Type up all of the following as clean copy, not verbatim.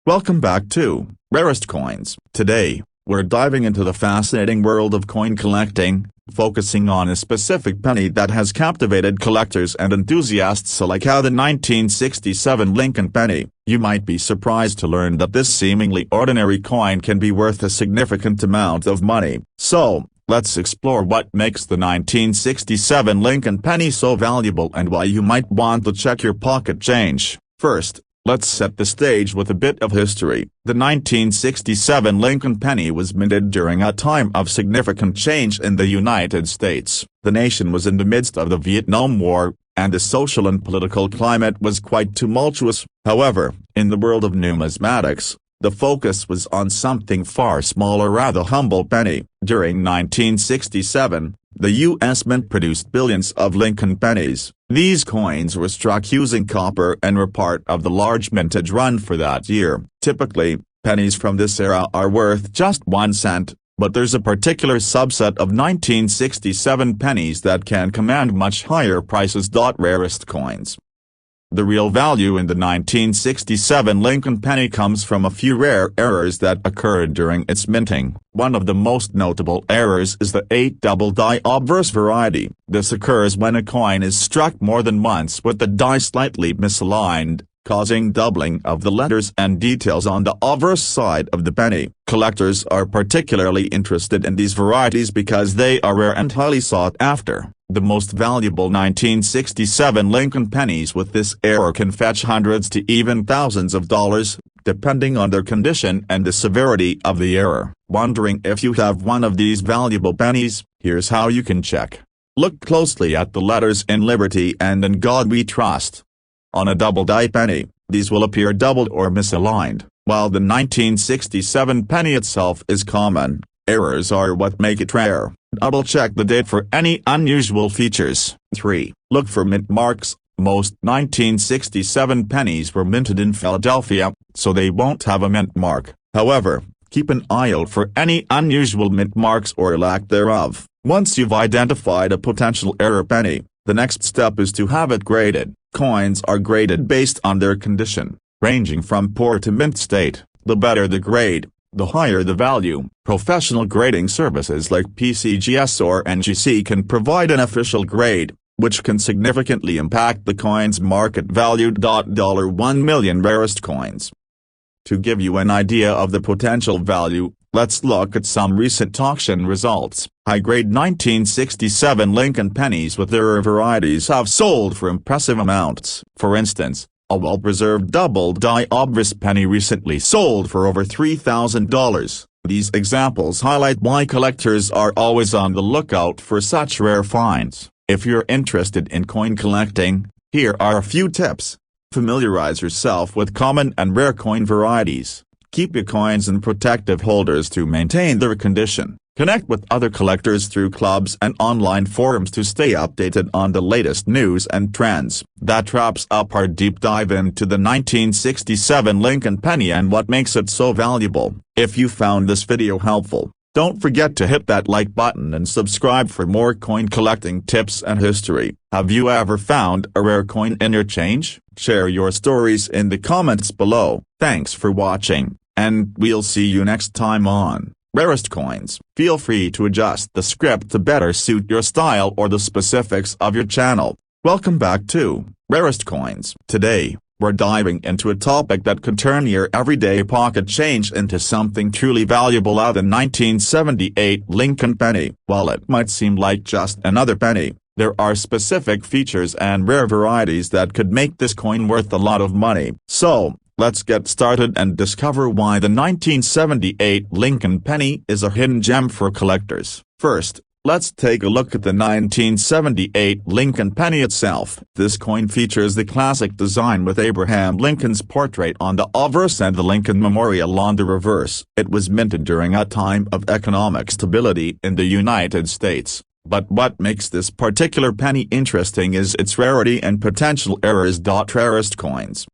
Welcome back to Rarest Coins. Today, we're diving into the fascinating world of coin collecting, focusing on a specific penny that has captivated collectors and enthusiasts alike: how the 1967 Lincoln penny. You might be surprised to learn that this seemingly ordinary coin can be worth a significant amount of money. So, let's explore what makes the 1967 Lincoln penny so valuable and why you might want to check your pocket change. First, let's set the stage with a bit of history. The 1967 Lincoln penny was minted during a time of significant change in the United States. The nation was in the midst of the Vietnam War, and the social and political climate was quite tumultuous. However, in the world of numismatics, the focus was on something far smaller: rather humble penny. During 1967, the U.S. Mint produced billions of Lincoln pennies. These coins were struck using copper and were part of the large mintage run for that year. Typically, pennies from this era are worth just 1 cent, but there's a particular subset of 1967 pennies that can command much higher prices. Rarest coins. The real value in the 1967 Lincoln penny comes from a few rare errors that occurred during its minting. One of the most notable errors is the 8 double die obverse variety. This occurs when a coin is struck more than once with the die slightly misaligned, causing doubling of the letters and details on the obverse side of the penny. Collectors are particularly interested in these varieties because they are rare and highly sought after. The most valuable 1967 Lincoln pennies with this error can fetch hundreds to even thousands of dollars, depending on their condition and the severity of the error. Wondering if you have one of these valuable pennies? Here's how you can check. Look closely at the letters "In Liberty" and "In God We Trust." On a double die penny, these will appear doubled or misaligned. While the 1967 penny itself is common, errors are what make it rare. Double-check the date for any unusual features. 3. Look for mint marks. Most 1967 pennies were minted in Philadelphia, so they won't have a mint mark. However, keep an eye out for any unusual mint marks or lack thereof. Once you've identified a potential error penny, the next step is to have it graded. Coins are graded based on their condition, ranging from poor to mint state. The better the grade, the higher the value. Professional grading services like PCGS or NGC can provide an official grade, which can significantly impact the coin's market value. $1 million rarest coins. To give you an idea of the potential value, let's look at some recent auction results. High-grade 1967 Lincoln pennies with their varieties have sold for impressive amounts. For instance, a well-preserved double die obverse penny recently sold for over $3,000. These examples highlight why collectors are always on the lookout for such rare finds. If you're interested in coin collecting, here are a few tips. Familiarize yourself with common and rare coin varieties. Keep your coins in protective holders to maintain their condition. Connect with other collectors through clubs and online forums to stay updated on the latest news and trends. That wraps up our deep dive into the 1967 Lincoln penny and what makes it so valuable. If you found this video helpful, don't forget to hit that like button and subscribe for more coin collecting tips and history. Have you ever found a rare coin in your change? Share your stories in the comments below. Thanks for watching, and we'll see you next time on Rarest Coins. Feel free to adjust the script to better suit your style or the specifics of your channel. Welcome back to Rarest Coins. Today, we're diving into a topic that could turn your everyday pocket change into something truly valuable: the 1978 Lincoln penny. While it might seem like just another penny, there are specific features and rare varieties that could make this coin worth a lot of money. So, let's get started and discover why the 1978 Lincoln penny is a hidden gem for collectors. First, let's take a look at the 1978 Lincoln penny itself. This coin features the classic design with Abraham Lincoln's portrait on the obverse and the Lincoln Memorial on the reverse. It was minted during a time of economic stability in the United States. But what makes this particular penny interesting is its rarity and potential errors. Rarest coins.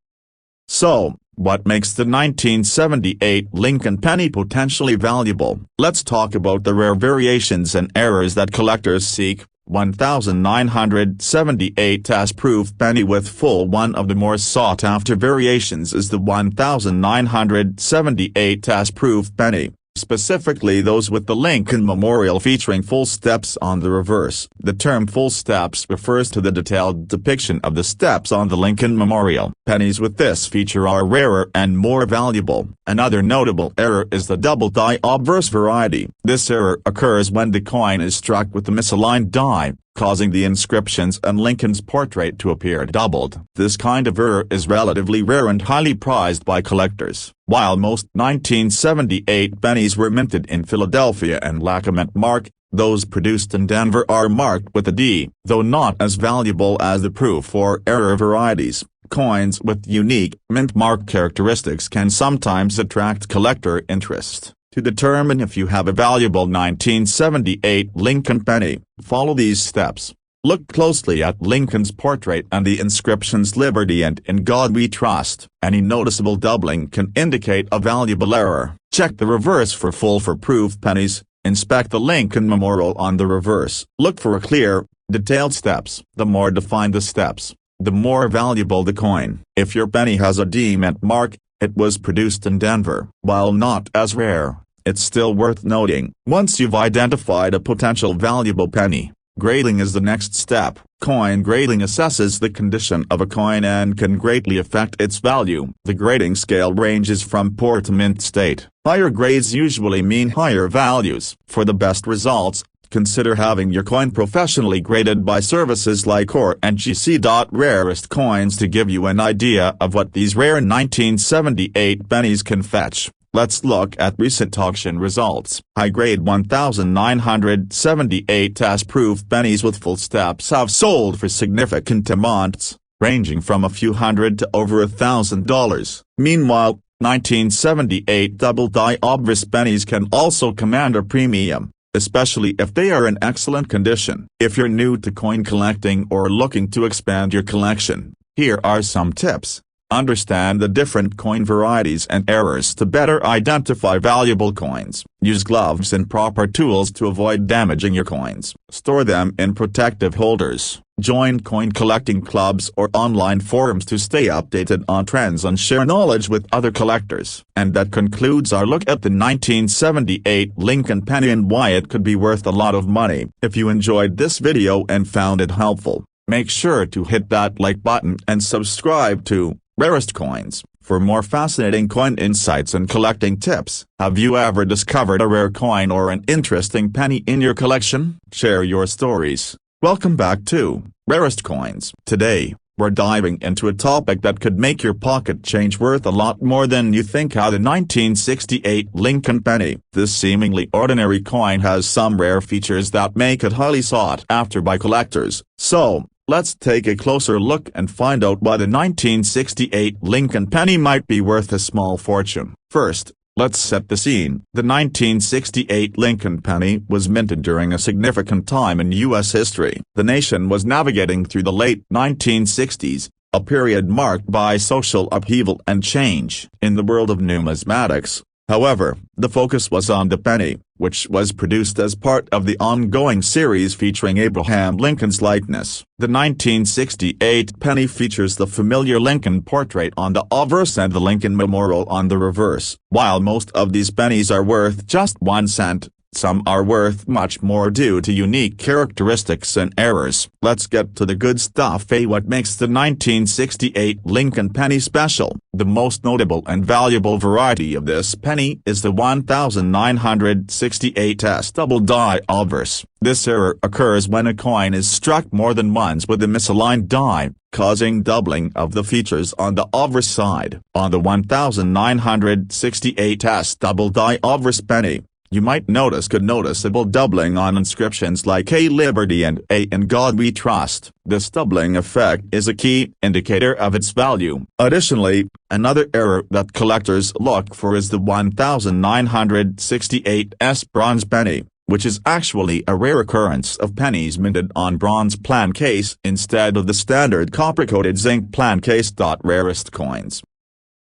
So, what makes the 1978 Lincoln penny potentially valuable? Let's talk about the rare variations and errors that collectors seek. 1978 test-proof penny with full. One of the more sought-after variations is the 1978 test-proof penny, specifically those with the Lincoln Memorial featuring full steps on the reverse. The term full steps refers to the detailed depiction of the steps on the Lincoln Memorial. Pennies with this feature are rarer and more valuable. Another notable error is the double die obverse variety. This error occurs when the coin is struck with the misaligned die, causing the inscriptions and Lincoln's portrait to appear doubled. This kind of error is relatively rare and highly prized by collectors. While most 1978 pennies were minted in Philadelphia and Lackamet mark, those produced in Denver are marked with a D. Though not as valuable as the proof or error varieties, coins with unique mint mark characteristics can sometimes attract collector interest. To determine if you have a valuable 1978 Lincoln penny, follow these steps. Look closely at Lincoln's portrait and the inscriptions "Liberty" and "In God We Trust." Any noticeable doubling can indicate a valuable error. Check the reverse for proof pennies. Inspect the Lincoln Memorial on the reverse. Look for clear, detailed steps. The more defined the steps, the more valuable the coin. If your penny has a D mint mark, it was produced in Denver. While not as rare, it's still worth noting. Once you've identified a potential valuable penny, grading is the next step. Coin grading assesses the condition of a coin and can greatly affect its value. The grading scale ranges from poor to mint state. Higher grades usually mean higher values. For the best results, consider having your coin professionally graded by services like OR and GC. Rarest coins to give you an idea of what these rare 1978 pennies can fetch. Let's look at recent auction results. High-grade 1978 test-proof pennies with full steps have sold for significant amounts, ranging from a few hundred to over $1,000. Meanwhile, 1978 double-die obverse pennies can also command a premium, especially if they are in excellent condition. If you're new to coin collecting or looking to expand your collection, here are some tips. Understand the different coin varieties and errors to better identify valuable coins. Use gloves and proper tools to avoid damaging your coins. Store them in protective holders. Join coin collecting clubs or online forums to stay updated on trends and share knowledge with other collectors. And that concludes our look at the 1978 Lincoln penny and why it could be worth a lot of money. If you enjoyed this video and found it helpful, make sure to hit that like button and subscribe to Rarest Coins for more fascinating coin insights and collecting tips. Have you ever discovered a rare coin or an interesting penny in your collection? Share your stories. Welcome back to Rarest Coins. Today, we're diving into a topic that could make your pocket change worth a lot more than you think. How the 1968 Lincoln penny. This seemingly ordinary coin has some rare features that make it highly sought after by collectors. So, let's take a closer look and find out why the 1968 Lincoln penny might be worth a small fortune. First, let's set the scene. The 1968 Lincoln penny was minted during a significant time in U.S. history. The nation was navigating through the late 1960s, a period marked by social upheaval and change. In the world of numismatics, however, the focus was on the penny, which was produced as part of the ongoing series featuring Abraham Lincoln's likeness. The 1968 penny features the familiar Lincoln portrait on the obverse and the Lincoln Memorial on the reverse. While most of these pennies are worth just 1 cent, some are worth much more due to unique characteristics and errors. Let's get to the good stuff. What makes the 1968 Lincoln penny special? The most notable and valuable variety of this penny is the 1968 double die obverse. This error occurs when a coin is struck more than once with a misaligned die, causing doubling of the features on the obverse side. On the 1968 double die obverse penny, you might notice a noticeable doubling on inscriptions like "A Liberty" and "A In God We Trust." This doubling effect is a key indicator of its value. Additionally, another error that collectors look for is the 1968 bronze penny, which is actually a rare occurrence of pennies minted on bronze plan case instead of the standard copper-coated zinc plan case. Rarest coins.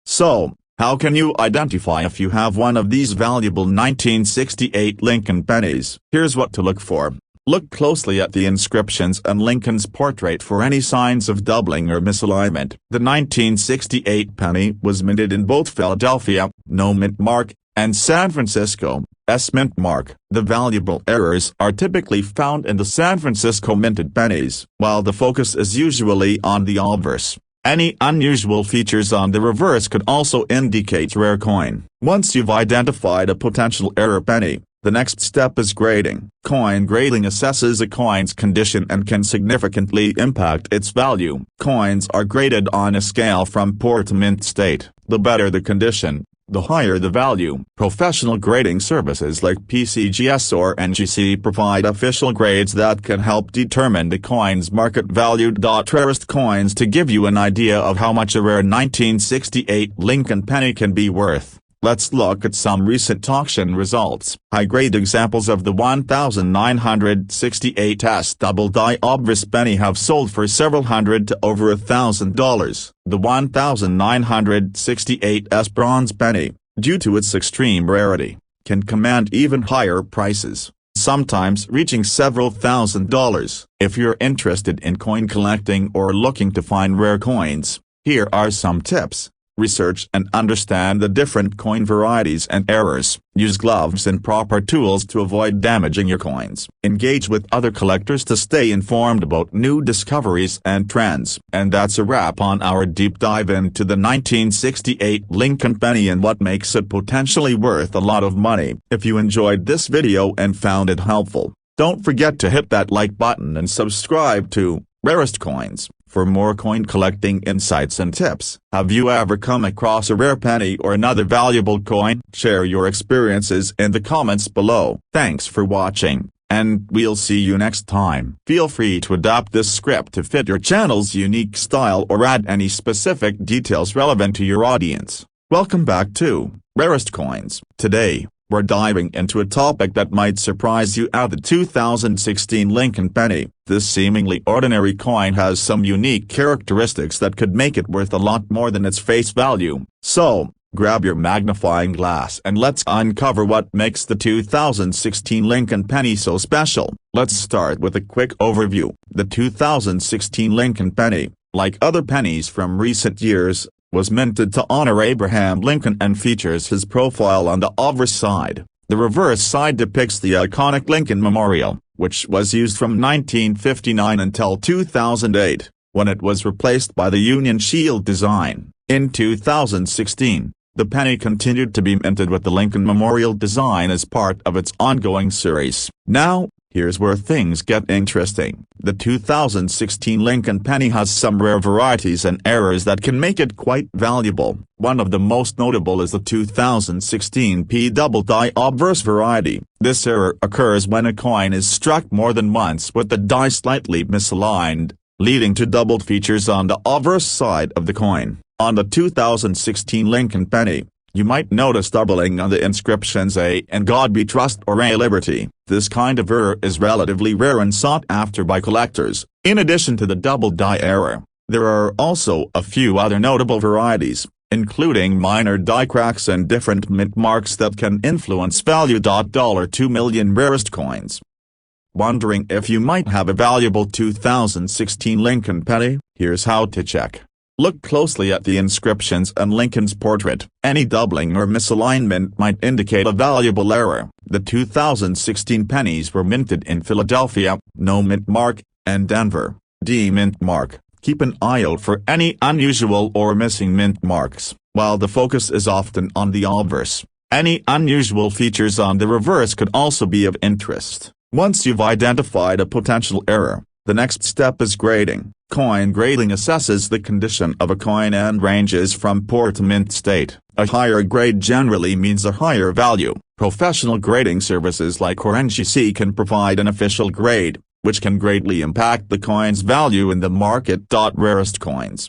So, how can you identify if you have one of these valuable 1968 Lincoln pennies? Here's what to look for. Look closely at the inscriptions and Lincoln's portrait for any signs of doubling or misalignment. The 1968 penny was minted in both Philadelphia, no mint mark, and San Francisco, S mint mark. The valuable errors are typically found in the San Francisco minted pennies, while the focus is usually on the obverse. Any unusual features on the reverse could also indicate rare coin. Once you've identified a potential error penny, the next step is grading. Coin grading assesses a coin's condition and can significantly impact its value. Coins are graded on a scale from poor to mint state. The better the condition, the higher the value. Professional grading services like PCGS or NGC provide official grades that can help determine the coin's market value. Rarest coins to give you an idea of how much a rare 1968 Lincoln penny can be worth. Let's look at some recent auction results. High-grade examples of the 1968S double-die obverse penny have sold for several hundred to over $1,000. The 1968S bronze penny, due to its extreme rarity, can command even higher prices, sometimes reaching several $1,000s. If you're interested in coin collecting or looking to find rare coins, here are some tips. Research and understand the different coin varieties and errors. Use gloves and proper tools to avoid damaging your coins. Engage with other collectors to stay informed about new discoveries and trends. And that's a wrap on our deep dive into the 1968 Lincoln penny and what makes it potentially worth a lot of money. If you enjoyed this video and found it helpful, don't forget to hit that like button and subscribe to Rarest Coins for more coin collecting insights and tips. Have you ever come across a rare penny or another valuable coin? Share your experiences in the comments below. Thanks for watching, and we'll see you next time. Feel free to adapt this script to fit your channel's unique style or add any specific details relevant to your audience. Welcome back to Rarest Coins. Today, we're diving into a topic that might surprise you at the 2016 Lincoln penny. This seemingly ordinary coin has some unique characteristics that could make it worth a lot more than its face value. So, grab your magnifying glass and let's uncover what makes the 2016 Lincoln penny so special. Let's start with a quick overview. The 2016 Lincoln penny, like other pennies from recent years, was minted to honor Abraham Lincoln and features his profile on the obverse side. The reverse side depicts the iconic Lincoln Memorial, which was used from 1959 until 2008, when it was replaced by the Union Shield design. In 2016, the penny continued to be minted with the Lincoln Memorial design as part of its ongoing series. Now, here's where things get interesting. The 2016 Lincoln penny has some rare varieties and errors that can make it quite valuable. One of the most notable is the 2016 P double-die obverse variety. This error occurs when a coin is struck more than once with the die slightly misaligned, leading to doubled features on the obverse side of the coin. On the 2016 Lincoln penny, you might notice doubling on the inscriptions "A and God Be Trust" or "A Liberty." This kind of error is relatively rare and sought after by collectors. In addition to the double die error, there are also a few other notable varieties, including minor die cracks and different mint marks that can influence value. $2 million rarest coins. Wondering if you might have a valuable 2016 Lincoln penny? Here's how to check. Look closely at the inscriptions and Lincoln's portrait. Any doubling or misalignment might indicate a valuable error. The 2016 pennies were minted in Philadelphia, no mint mark, and Denver, D mint mark. Keep an eye out for any unusual or missing mint marks. While the focus is often on the obverse, any unusual features on the reverse could also be of interest. Once you've identified a potential error, the next step is grading. Coin grading assesses the condition of a coin and ranges from poor to mint state. A higher grade generally means a higher value. Professional grading services like NGC can provide an official grade, which can greatly impact the coin's value in the market. Rarest coins.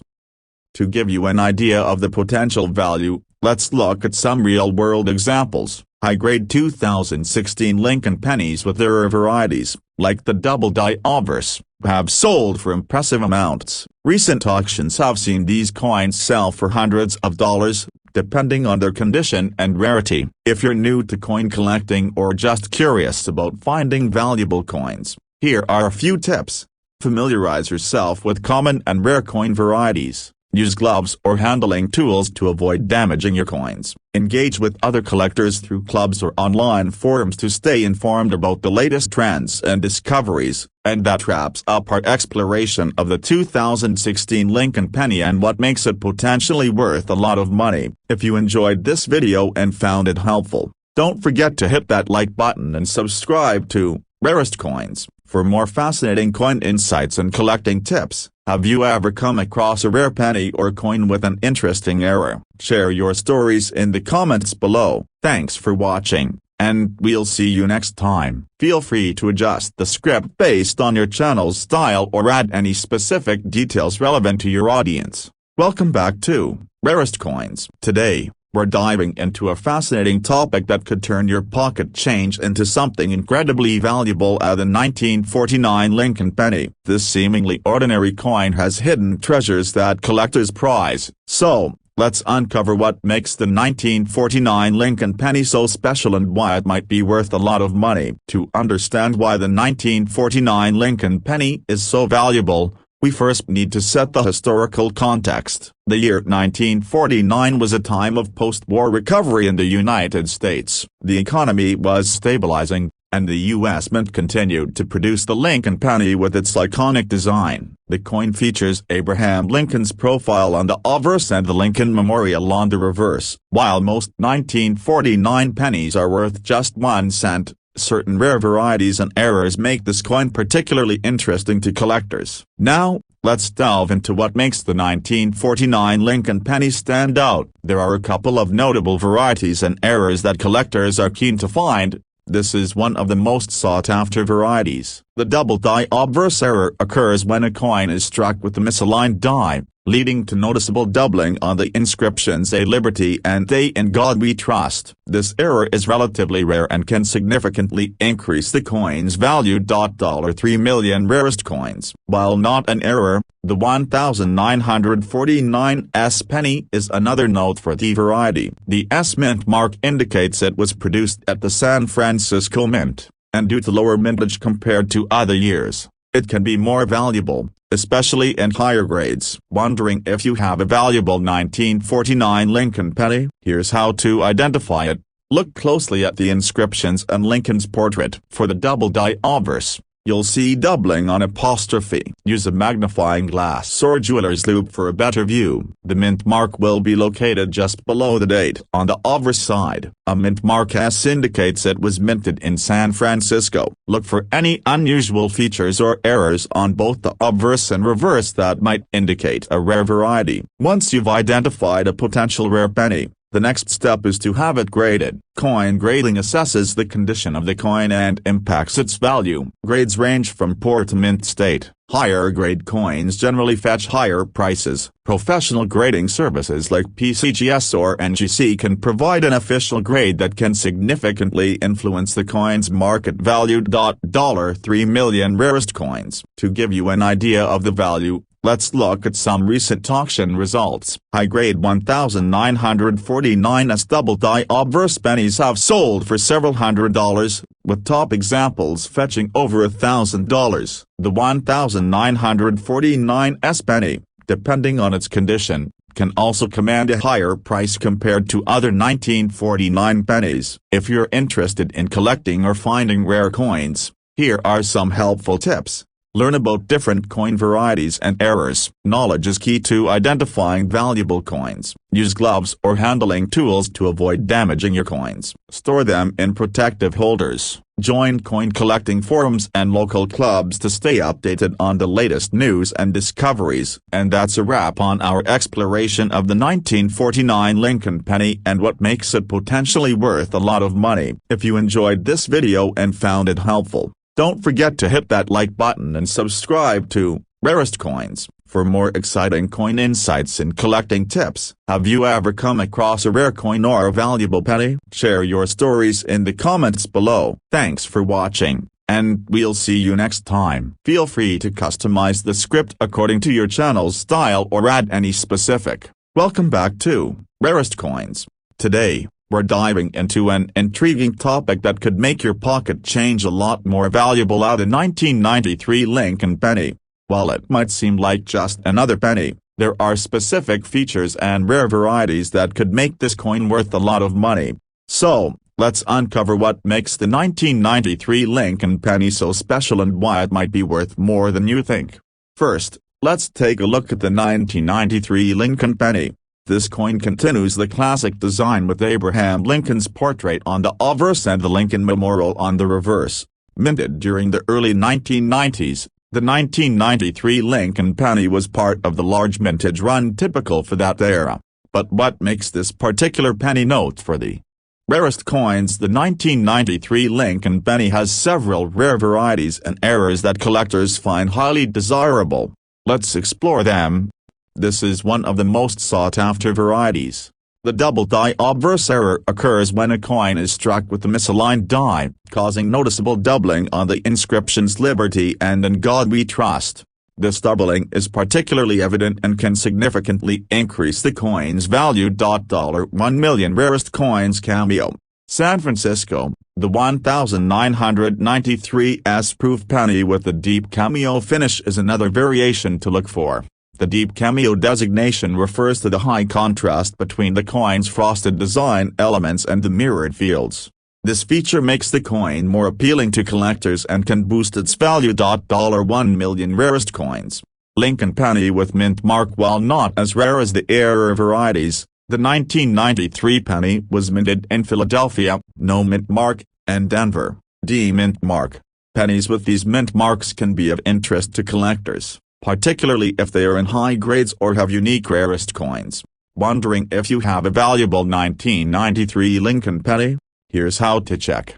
To give you an idea of the potential value, let's look at some real-world examples. High-grade 2016 Lincoln pennies with their varieties, like the double-die obverse, have sold for impressive amounts. Recent auctions have seen these coins sell for hundreds of dollars. depending on their condition and rarity. If you're new to coin collecting or just curious about finding valuable coins, here are a few tips. Familiarize yourself with common and rare coin varieties. Use gloves or handling tools to avoid damaging your coins. Engage with other collectors through clubs or online forums to stay informed about the latest trends and discoveries. And that wraps up our exploration of the 2016 Lincoln penny and what makes it potentially worth a lot of money. If you enjoyed this video and found it helpful, don't forget to hit that like button and subscribe to Rarest Coins for more fascinating coin insights and collecting tips. Have you ever come across a rare penny or coin with an interesting error? Share your stories in the comments below. Thanks for watching, and we'll see you next time. Feel free to adjust the script based on your channel's style or add any specific details relevant to your audience. Welcome back to Rarest Coins. Today, we're diving into a fascinating topic that could turn your pocket change into something incredibly valuable: the 1949 Lincoln penny. This seemingly ordinary coin has hidden treasures that collectors prize. So, let's uncover what makes the 1949 Lincoln penny so special and why it might be worth a lot of money. To understand why the 1949 Lincoln penny is so valuable, we first need to set the historical context. The year 1949 was a time of post-war recovery in the United States. The economy was stabilizing, and the U.S. Mint continued to produce the Lincoln penny with its iconic design. The coin features Abraham Lincoln's profile on the obverse and the Lincoln Memorial on the reverse. While most 1949 pennies are worth just 1 cent, certain rare varieties and errors make this coin particularly interesting to collectors. Now, let's delve into what makes the 1949 Lincoln penny stand out. There are a couple of notable varieties and errors that collectors are keen to find. This is one of the most sought-after varieties. The double die obverse error occurs when a coin is struck with a misaligned die, leading to noticeable doubling on the inscriptions "A Liberty" and "They in God We Trust." This error is relatively rare and can significantly increase the coin's value. $3 million Rarest coins. While not an error, the 1949 S penny is another noteworthy variety. The S mint mark indicates it was produced at the San Francisco Mint, and due to lower mintage compared to other years, it can be more valuable, especially in higher grades. Wondering if you have a valuable 1949 Lincoln penny? Here's how to identify it. Look closely at the inscriptions and Lincoln's portrait. For the double die obverse, you'll see doubling on apostrophe. Use a magnifying glass or jeweler's loupe for a better view. The mint mark will be located just below the date. On the obverse side, a mint mark S indicates it was minted in San Francisco. Look for any unusual features or errors on both the obverse and reverse that might indicate a rare variety. Once you've identified a potential rare penny, the next step is to have it graded. Coin grading assesses the condition of the coin and impacts its value. Grades range from poor to mint state. Higher grade coins generally fetch higher prices. Professional grading services like PCGS or NGC can provide an official grade that can significantly influence the coin's market value. $3 million Rarest coins. To give you an idea of the value, let's look at some recent auction results. High-grade 1949 S double die obverse pennies have sold for several $100s, with top examples fetching over $1,000. The 1949 S penny, depending on its condition, can also command a higher price compared to other 1949 pennies. If you're interested in collecting or finding rare coins, here are some helpful tips. Learn about different coin varieties and errors. Knowledge is key to identifying valuable coins. Use gloves or handling tools to avoid damaging your coins. Store them in protective holders. Join coin collecting forums and local clubs to stay updated on the latest news and discoveries. And that's a wrap on our exploration of the 1949 Lincoln penny and what makes it potentially worth a lot of money. If you enjoyed this video and found it helpful, don't forget to hit that like button and subscribe to Rarest Coins for more exciting coin insights and collecting tips. Have you ever come across a rare coin or a valuable penny? Share your stories in the comments below. Thanks for watching, and we'll see you next time. Feel free to customize the script according to your channel's style or add any specific Welcome back to Rarest Coins. Today, we're diving into an intriguing topic that could make your pocket change a lot more valuable: the 1993 Lincoln penny. While it might seem like just another penny, there are specific features and rare varieties that could make this coin worth a lot of money. So, let's uncover what makes the 1993 Lincoln penny so special and why it might be worth more than you think. First, let's take a look at the 1993 Lincoln penny. This coin continues the classic design with Abraham Lincoln's portrait on the obverse and the Lincoln Memorial on the reverse. Minted during the early 1990s, the 1993 Lincoln penny was part of the large mintage run typical for that era. But what makes this particular penny note for the rarest coins? The 1993 Lincoln penny has several rare varieties and errors that collectors find highly desirable. Let's explore them. This is one of the most sought-after varieties. The double die obverse error occurs when a coin is struck with a misaligned die, causing noticeable doubling on the inscriptions "Liberty" and "In God We Trust." This doubling is particularly evident and can significantly increase the coin's value. $1 million rarest coins cameo. San Francisco, the 1993's proof penny with the deep cameo finish is another variation to look for. The deep cameo designation refers to the high contrast between the coin's frosted design elements and the mirrored fields. This feature makes the coin more appealing to collectors and can boost its value. $1 million rarest coins. Lincoln penny with mint mark. While not as rare as the error varieties, the 1993 penny was minted in Philadelphia, no mint mark, and Denver, D mint mark. Pennies with these mint marks can be of interest to collectors, particularly if they are in high grades or have unique rarest coins. Wondering if you have a valuable 1993 Lincoln penny? Here's how to check.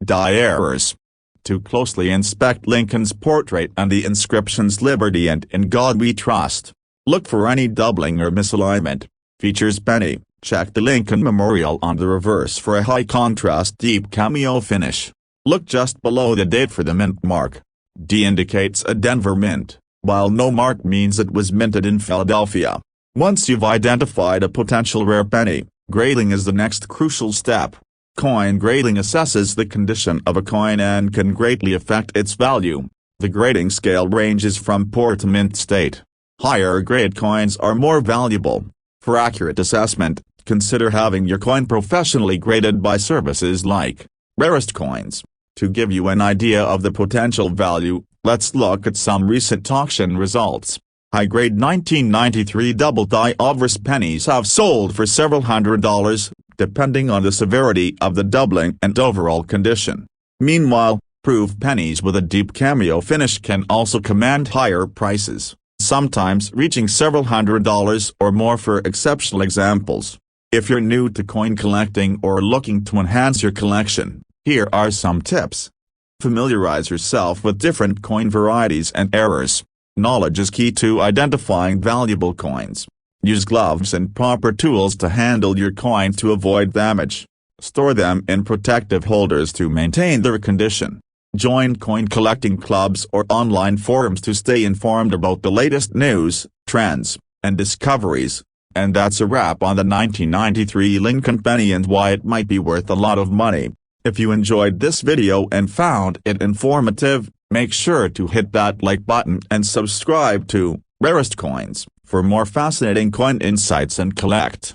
Die errors. To closely inspect Lincoln's portrait and the inscriptions "Liberty" and "In God We Trust," look for any doubling or misalignment. Features penny. Check the Lincoln Memorial on the reverse for a high contrast deep cameo finish. Look just below the date for the mint mark. D indicates a Denver mint, while no mark means it was minted in Philadelphia. Once you've identified a potential rare penny, grading is the next crucial step. Coin grading assesses the condition of a coin and can greatly affect its value. The grading scale ranges from poor to mint state. Higher grade coins are more valuable. For accurate assessment, consider having your coin professionally graded by services like Rarest Coins. To give you an idea of the potential value, let's look at some recent auction results. High-grade 1993 double-die obverse pennies have sold for several $100s, depending on the severity of the doubling and overall condition. Meanwhile, proof pennies with a deep cameo finish can also command higher prices, sometimes reaching several $100s or more for exceptional examples. If you're new to coin collecting or looking to enhance your collection, here are some tips. Familiarize yourself with different coin varieties and errors. Knowledge is key to identifying valuable coins. Use gloves and proper tools to handle your coin to avoid damage. Store them in protective holders to maintain their condition. Join coin collecting clubs or online forums to stay informed about the latest news, trends, and discoveries. And that's a wrap on the 1993 Lincoln penny and why it might be worth a lot of money. If you enjoyed this video and found it informative, make sure to hit that like button and subscribe to Rarest Coins for more fascinating coin insights and collect.